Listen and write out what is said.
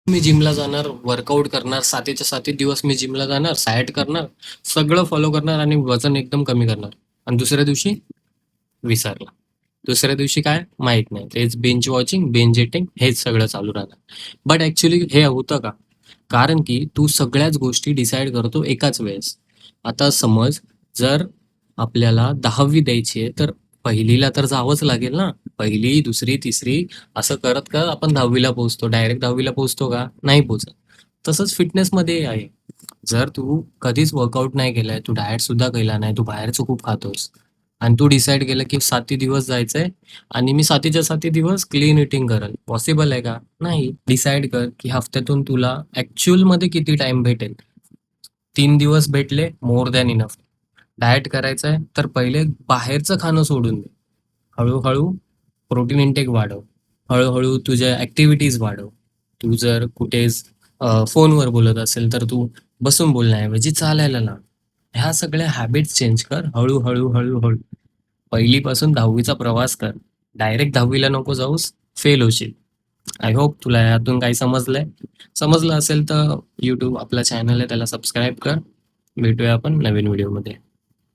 मी जिमला जाणार, वर्कआउट करणार, 7च्या 7 दिवस मी जिमला जाणार, डाएट करणार, सगळं फॉलो करणार आणि वजन एकदम कमी करणार. आणि दुसऱ्या दिवशी विसरला. दुसऱ्या दिवशी काय माहित नाही. तेच बिंज वॉचिंग, बिंज इटिंग हेच सगळं चालू राहणार. बट ऍक्च्युली हे होतं का? कारण की तू सगळ्याच गोष्टी डिसाईड करतो एकाच वेळेस. आता समज जर आपल्याला 10वी द्यायची आहे, तर पहिलीला तर जावंच लागेल ना. पहिली, दुसरी, तिसरी असं करत करत आपण 10वीला पोहोचतो. डायरेक्ट 10वीला पोहोचतो का? नाही पोहोचत. तसंच फिटनेसमध्ये आहे. जर तू कधीच वर्कआउट नाही केलाय, तू डाएट सुद्धा केला नाही, तू बाहेरचं खूप खातोस आणि तू डिसाईड केलं की 7 दिवस जायचंय आणि मी 7च्या 7 दिवस क्लीन इटिंग करेल. पॉसिबल आहे का? नाही. डिसाईड कर की हफ्त्यातून तुला ऍक्च्युअल मध्ये किती टाइम भेटेल. 3 दिवस भेटले, मोर दॅन इनफ. डाएट करायचंय तर पहिले बाहेरचं खाणं सोडून दे. हळूहळू प्रोटीन इंटेक वाढव. हळूहळू तुझ्या ऍक्टिव्हिटीज वाढव. तू जर कुठे फोनवर बोलत असेल तर तू बसून बोलण्याऐवजी चालायला लाव. ह्या सगळ्या हॅबिट्स चेंज कर हळूहळू हळूहळू. पहिलीपासून 10वीचा प्रवास कर. डायरेक्ट 10वीला नको जाऊस, फेल होशील. आय होप तुला यातून काही समजलंय. समजलं असेल तर यूट्यूब आपला चॅनल आहे त्याला सबस्क्राईब कर. भेटूया आपण नवीन व्हिडिओमध्ये.